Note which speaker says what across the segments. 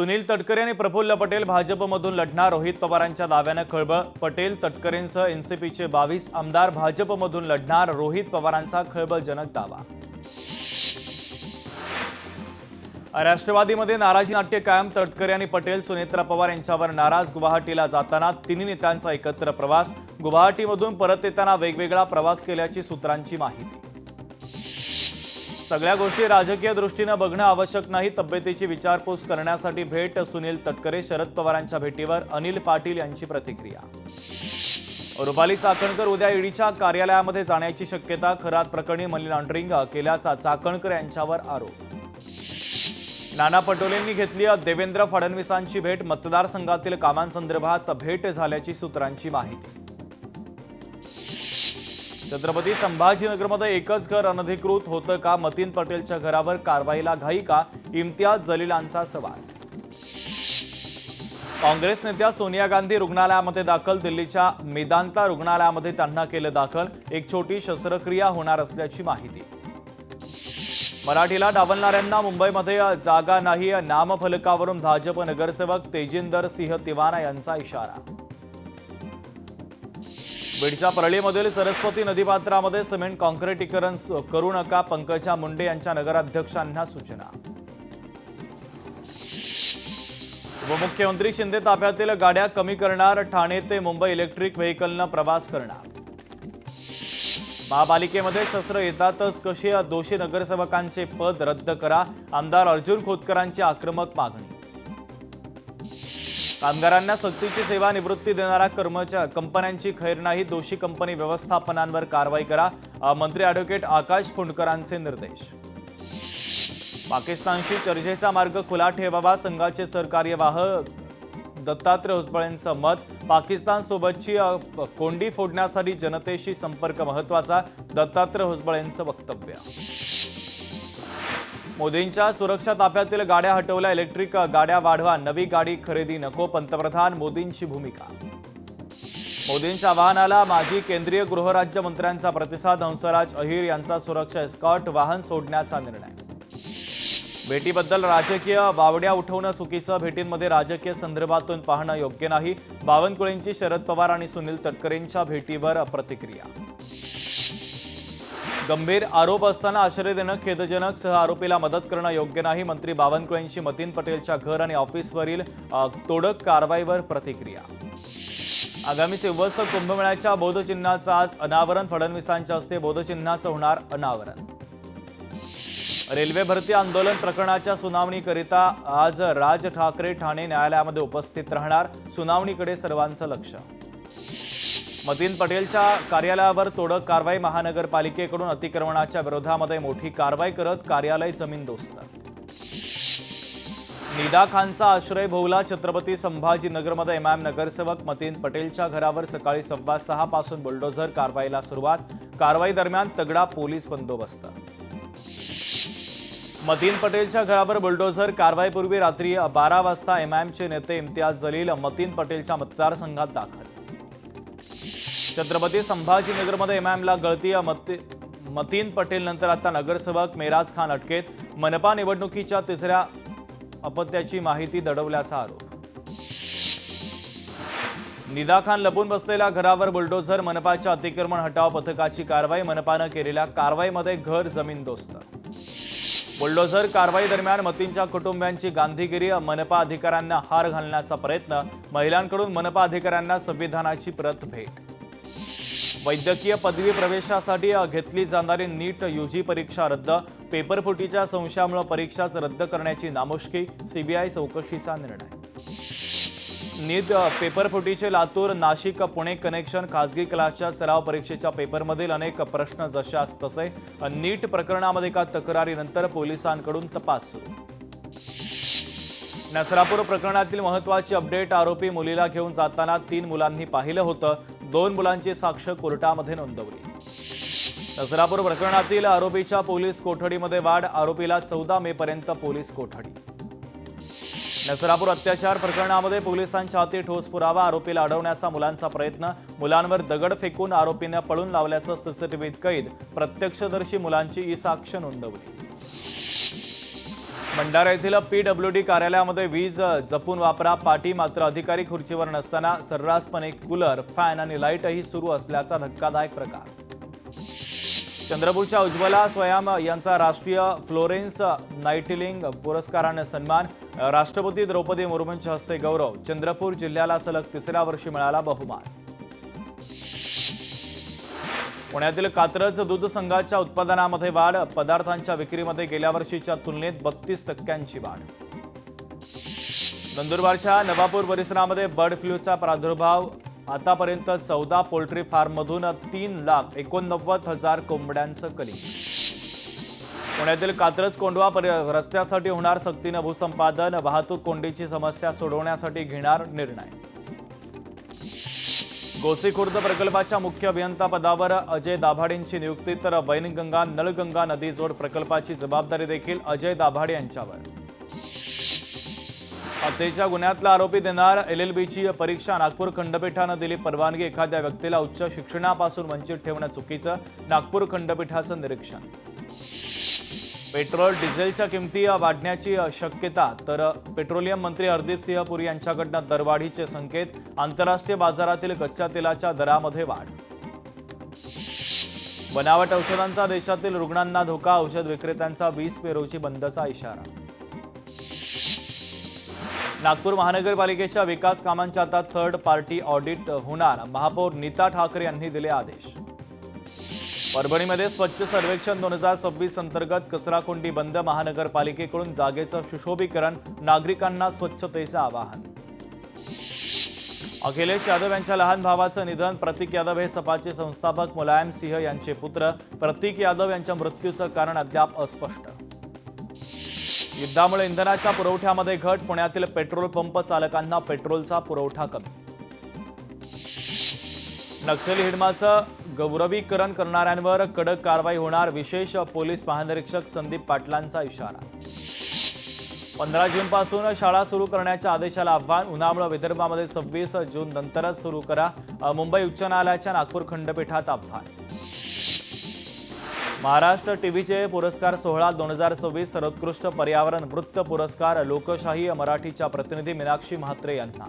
Speaker 1: सुनील तटकरे आणि प्रफुल्ल पटेल भाजपमधून लढणार, रोहित पवारांच्या दाव्याने खळबळ। पटेल तटकरेंसह एनसीपीचे 22 आमदार भाजपमधून लढणार, रोहित पवारांचा खळबळजनक दावा। राष्ट्रवादीमध्ये नाराजी नाट्य कायम, तटकरे आणि पटेल सुनेत्रा पवार यांच्यावर नाराज। गुवाहाटीला जाताना तिन्ही नेत्यांचा एकत्र प्रवास, गुवाहाटीमधून परत येताना वेगवेगळा प्रवास केल्याची सूत्रांची माहिती। सगळ्या गोष्टी राजकीय दृष्टीने बघणं आवश्यक नाही, तब्येतीची विचारपूस करण्यासाठी भेट। सुनील तटकरे शरद पवारांच्या भेटीवर अनिल पाटील यांची प्रतिक्रिया। रुपाली चाकणकर उद्या ईडीच्या कार्यालयामध्ये जाण्याची शक्यता, खरात प्रकरणी मनी लॉन्ड्रिंग केल्याचा चाकणकर यांच्यावर आरोप। नाना पटोलेंनी घेतली देवेंद्र फडणवीसांची भेट, मतदारसंघातील कामांसंदर्भात भेट झाल्याची सूत्रांची माहिती। छत्रपती संभाजीनगरमध्ये एकच घर अनधिकृत होतं का? मतीन पटेलच्या घरावर कारवाईला घाई का? इम्तियाज जलीलांचा सवाल। काँग्रेस नेत्या सोनिया गांधी रुग्णालयामध्ये दाखल, दिल्लीच्या मेदांता रुग्णालयामध्ये त्यांना केलं दाखल, एक छोटी शस्त्रक्रिया होणार असल्याची माहिती। मराठीला डावलणाऱ्यांना मुंबईमध्ये जागा नाही, नामफलकावरून भाजप नगरसेवक तेजिंदर सिंह तिवाना यांचा इशारा। बीडच्या परळीमधील सरस्वती नदीपात्रामध्ये सिमेंट कॉन्क्रिटीकरण करू नका, पंकजा मुंडे यांच्या नगराध्यक्षांना सूचना। उपमुख्यमंत्री शिंदे ताफ्यातील गाड्या कमी करणार, ठाणे ते मुंबई इलेक्ट्रिक व्हेकलनं प्रवास करणार। महापालिकेमध्ये शस्त्र येतातच कशी? दोषी नगरसेवकांचे पद रद्द करा, आमदार अर्जुन खोतकरांची आक्रमक मागणी। कामगारांना सक्तीची सेवा निवृत्ती देणाऱ्या कंपन्यांची खैर नाही, दोषी कंपनी व्यवस्थापनांवर कारवाई करा, मंत्री ॲडव्होकेट आकाश फुंडकरांचे निर्देश। पाकिस्तानशी चर्चेचा मार्ग खुला ठेवावा, संघाचे सरकार्यवाह दत्तात्रय होसबळेंचं मत। पाकिस्तानसोबतची कोंडी फोडण्यासाठी जनतेशी संपर्क महत्त्वाचा, दत्तात्रय होसबळेंचं वक्तव्य। मोदींच्या सुरक्षा ताफ्यातील गाड्या हटवल्या, इलेक्ट्रिक गाड्या वाढवा, नवी गाडी खरेदी नको, पंतप्रधान मोदींची भूमिका। मोदींच्या आवाहनाला माजी केंद्रीय गृहराज्यमंत्र्यांचा प्रतिसाद, हंसराज अहिर यांचा सुरक्षा एस्कॉर्ट वाहन सोडण्याचा निर्णय। भेटीबद्दल राजकीय वावड्या उठवणं चुकीचं, भेटींमध्ये राजकीय संदर्भातून पाहणं योग्य नाही, बावनकुळेंची शरद पवार आणि सुनील तटकरेंच्या भेटीवर प्रतिक्रिया। गंभीर आरोप असताना आश्रय देणं खेदजनक, सह आरोपीला मदत करणं योग्य नाही, मंत्री बावनकुळेंची मतीन पटेलच्या घर आणि ऑफिसवरील तोडक कारवाईवर प्रतिक्रिया। आगामी सिंहस्थ कुंभमेळ्याच्या बोधचिन्हाचं आज अनावरण, फडणवीसांच्या हस्ते बोधचिन्हाचं होणार अनावरण। रेल्वे भरती आंदोलन प्रकरणाच्या सुनावणीकरिता आज राज ठाकरे ठाणे न्यायालयामध्ये उपस्थित राहणार, सुनावणीकडे सर्वांचं लक्ष। मतीन पटेलच्या कार्यालयावर तोडक कारवाई, महानगरपालिकेकडून अतिक्रमणाच्या विरोधामध्ये मोठी कारवाई करत कार्यालय जमीनदोस्त। निदा खानचा आश्रय भोवला, छत्रपती संभाजीनगरमध्ये एमआयएम नगरसेवक मतीन पटेलच्या घरावर सकाळी 6:15 पासून बुलडोझर कारवाईला सुरुवात, कारवाई दरम्यान तगडा पोलीस बंदोबस्त। मतीन पटेलच्या घरावर बुलडोझर कारवाईपूर्वी रात्री 12 वाजता एमआयएमचे नेते इम्तियाज जलील मतीन पटेलच्या मतदारसंघात दाखल। छत्रपती संभाजीनगरमध्ये एमआयएमला गळती, मतीन पटेल नंतर आता नगरसेवक मेराज खान अटकेत, मनपा निवडणुकीच्या तिसऱ्या अपत्याची माहिती दडवल्याचा आरोप। निदा खान लपून बसलेल्या घरावर बुलडोझर, मनपाच्या अतिक्रमण हटाव पथकाची कारवाई, मनपानं केलेल्या कारवाईमध्ये घर जमीनदोस्त। बुलडोझर कारवाई दरम्यान मतींच्या कुटुंबियांची गांधीगिरी, मनपा अधिकाऱ्यांना हार घालण्याचा प्रयत्न, महिलांकडून मनपा अधिकाऱ्यांना संविधानाची प्रत भेट। वैद्यकीय पदवी प्रवेशासाठी घेतली जाणारी नीट यूजी परीक्षा रद्द, पेपरफुटीच्या संशयामुळे परीक्षाच रद्द करण्याची नामुष्की, सीबीआय चौकशीचा निर्णय। नीट पेपरफुटीचे लातूर नाशिक पुणे कनेक्शन, खासगी क्लासच्या सराव परीक्षेच्या पेपरमधील अनेक प्रश्न जशास तसे, नीट प्रकरणामध्ये एका तक्रारीनंतर पोलिसांकडून तपास सुरू। नसरापूर प्रकरणातील महत्त्वाची अपडेट, आरोपी मुलीला घेऊन जाताना 3 मुलांनी पाहिलं होतं, 2 मुलांची साक्ष कोर्टामध्ये नोंदवली। नसरापूर प्रकरणातील आरोपीच्या पोलीस कोठडीमध्ये वाढ, आरोपीला 14 मे पर्यंत पोलीस कोठडी। नसरापूर अत्याचार प्रकरणामध्ये पोलिसांच्या हाती ठोस पुरावा, आरोपीला अडवण्याचा मुलांचा प्रयत्न, मुलांवर दगड फेकून आरोपीने पळून लावल्याचं सीसीटीव्हीत कैद, प्रत्यक्षदर्शी मुलांची ई साक्ष नोंदवली। भंडारा येथील PWD कार्यालयामध्ये वीज जपून वापरा पाटी, मात्र अधिकारी खुर्चीवर नसताना सर्रासपणे कूलर, फॅन आणि लाईटही सुरू असल्याचा धक्कादायक प्रकार. चंद्रपूरच्या उज्ज्वला स्वयं यांचा राष्ट्रीय फ्लोरेन्स नाइटिंगेल पुरस्काराने सन्मान. राष्ट्रपती द्रौपदी मुर्मूंच्या हस्ते गौरव. चंद्रपूर जिल्ह्याला सलग तिसऱ्या वर्षी मिळाला बहुमान. पुण्यातील कात्रज दूध संघाच्या उत्पादनामध्ये वाढ. पदार्थांच्या विक्रीमध्ये गेल्या वर्षीच्या तुलनेत 32% वाढ. नंदुरबारच्या नवापूर परिसरामध्ये बर्ड फ्लूचा प्रादुर्भाव. आतापर्यंत 14 पोल्ट्री फार्ममधून 3,89,000 कोंबड्यांचं कलिंग. पुण्यातील कात्रज कोंढवा रस्त्यासाठी होणार सक्तीनं भूसंपादन. वाहतूक कोंडीची समस्या सोडवण्यासाठी घेणार निर्णय. गोसी खुर्द प्रकल्पाच्या मुख्य अभियंता पदावर अजय दाभाडेंची नियुक्ती, तर वैनगंगा नळगंगा नदी जोड प्रकल्पाची जबाबदारी देखील अजय दाभाडे यांच्यावर. हत्येच्या गुन्ह्यातला आरोपी देणार LLBची परीक्षा. नागपूर खंडपीठानं दिली परवानगी. एखाद्या व्यक्तीला उच्च शिक्षणापासून वंचित ठेवणं चुकीचं. नागपूर खंडपीठाचं निरीक्षण. पेट्रोल डिझेलच्या किमती वाढण्याची शक्यता, तर पेट्रोलियम मंत्री हरदीप सिंह पुरी यांच्याकडून दरवाढीचे संकेत. आंतरराष्ट्रीय बाजारातील कच्च्या तेलाच्या दरामध्ये वाढ. बनावट औषधांचा देशातील रुग्णांना धोका. औषध विक्रेत्यांचा 20 मे रोजी बंदचा इशारा. नागपूर महानगरपालिकेच्या विकास कामांच्या आता थर्ड पार्टी ऑडिट होणार. महापौर नीता ठाकरे यांनी दिले आदेश. परभणीमध्ये स्वच्छ सर्वेक्षण 2026 अंतर्गत कचराकोंडी बंद. महानगरपालिकेकडून जागेचं सुशोभीकरण. नागरिकांना स्वच्छतेचं आवाहन. अखिलेश यादव यांच्या लहान भावाचं निधन. प्रतीक यादव हे सपाचे संस्थापक मुलायम सिंह यांचे पुत्र. प्रतीक यादव यांच्या मृत्यूचं कारण अद्याप अस्पष्ट. युद्धामुळे इंधनाच्या पुरवठ्यामध्ये घट. पुण्यातील पेट्रोल पंप चालकांना पेट्रोलचा पुरवठा कमी. नक्षली हिडमाचं गौरवीकरण करणाऱ्यांवर कडक कारवाई होणार. विशेष पोलीस महानिरीक्षक संदीप पाटलांचा इशारा. 15 जूनपासून शाळा सुरू करण्याच्या आदेशाला आव्हान. उन्हामुळे विदर्भामध्ये 26 जून नंतरच सुरू करा. मुंबई उच्च न्यायालयाच्या नागपूर खंडपीठात आव्हान. महाराष्ट्र टीव्हीचे पुरस्कार सोहळा 2026 सर्वोत्कृष्ट पर्यावरण वृत्त पुरस्कार. लोकशाही मराठीच्या प्रतिनिधी मीनाक्षी म्हात्रे यांना.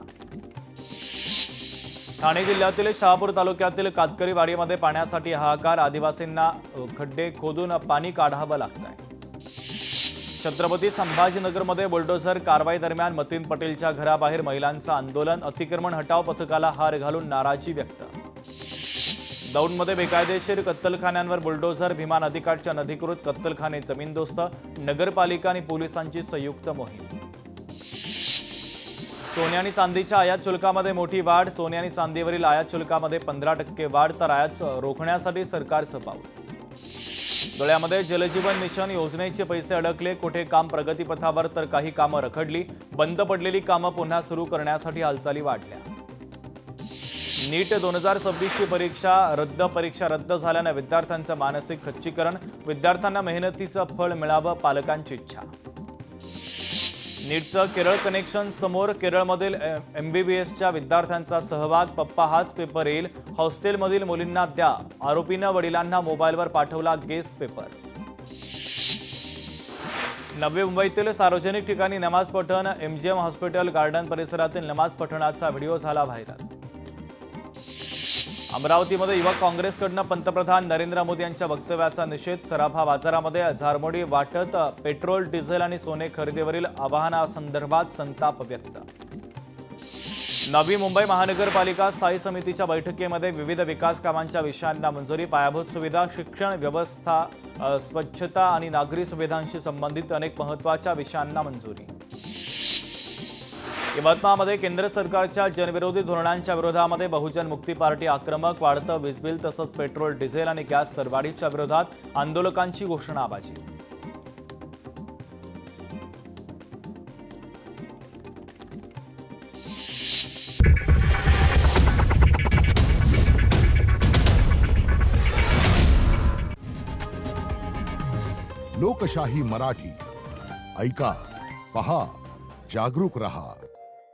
Speaker 1: ठाणे जिल्ह्यातील शहापूर तालुक्यातील कातकरीवाडीमध्ये पाण्यासाठी हाहाकार. आदिवासींना खड्डे खोदून पाणी काढावं लागतंय. छत्रपती संभाजीनगरमध्ये बुलडोझर कारवाई दरम्यान मतीन पटेलच्या घराबाहेर महिलांचं आंदोलन. अतिक्रमण हटाव पथकाला हार घालून नाराजी व्यक्त. दौंडमध्ये बेकायदेशीर कत्तलखान्यांवर बुलडोझर. भीमा नदीकाठच्या अनधिकृत कत्तलखाने जमीनदोस्त. नगरपालिका आणि पोलिसांची संयुक्त मोहीम. सोने आणि चांदीच्या आयात शुल्कामध्ये मोठी वाढ. सोने आणि चांदीवरील आयात शुल्कामध्ये 15% वाढ, तर आयात रोखण्यासाठी सरकारचं पाऊल. धुळ्यामध्ये जलजीवन मिशन योजनेचे पैसे अडकले. कुठे काम प्रगतीपथावर, तर काही कामं रखडली. बंद पडलेली कामं पुन्हा सुरू करण्यासाठी हालचाली वाढल्या. नीट 2026ची परीक्षा रद्द झाल्यानं विद्यार्थ्यांचं मानसिक खच्चीकरण. विद्यार्थ्यांना मेहनतीचं फळ मिळावं, पालकांची इच्छा. नीटचं केरळ कनेक्शन समोर. केरळमधील MBBSच्या विद्यार्थ्यांचा सहभाग. पप्पा हाच पेपर येईल. हॉस्टेलमधील मुलींना द्या. आरोपीनं वडिलांना मोबाईलवर पाठवला गेस्ट पेपर. नवी मुंबईतील सार्वजनिक ठिकाणी नमाज पठण. MGM हॉस्पिटल गार्डन परिसरातील नमाज पठणाचा व्हिडिओ झाला व्हायरल. अमरावतीमध्ये युवक काँग्रेसकडून पंतप्रधान नरेंद्र मोदी यांच्या वक्तव्याचा निषेध. सराफा बाजारामध्ये झारमोडी वाटत. पेट्रोल, डिझेल आणि सोने खरेदीवरील आवाहनासंदर्भात संताप व्यक्त. नवी मुंबई महानगरपालिका स्थायी समितीच्या बैठकीमध्ये विविध विकास कामांच्या विषयांना मंजुरी. पायाभूत सुविधा, शिक्षण व्यवस्था, स्वच्छता आणि नागरी सुविधांशी संबंधित अनेक महत्त्वाच्या विषयांना मंजुरी. यवतमाळमध्ये केंद्र सरकारच्या जनविरोधी धोरणांच्या विरोधामध्ये बहुजन मुक्ती पार्टी आक्रमक. वाढतं वीज बिल तसंच पेट्रोल, डिझेल आणि गॅस दरवाढीच्या विरोधात आंदोलकांची घोषणाबाजी.
Speaker 2: लोकशाही मराठी ऐका, पहा, जागरूक रहा.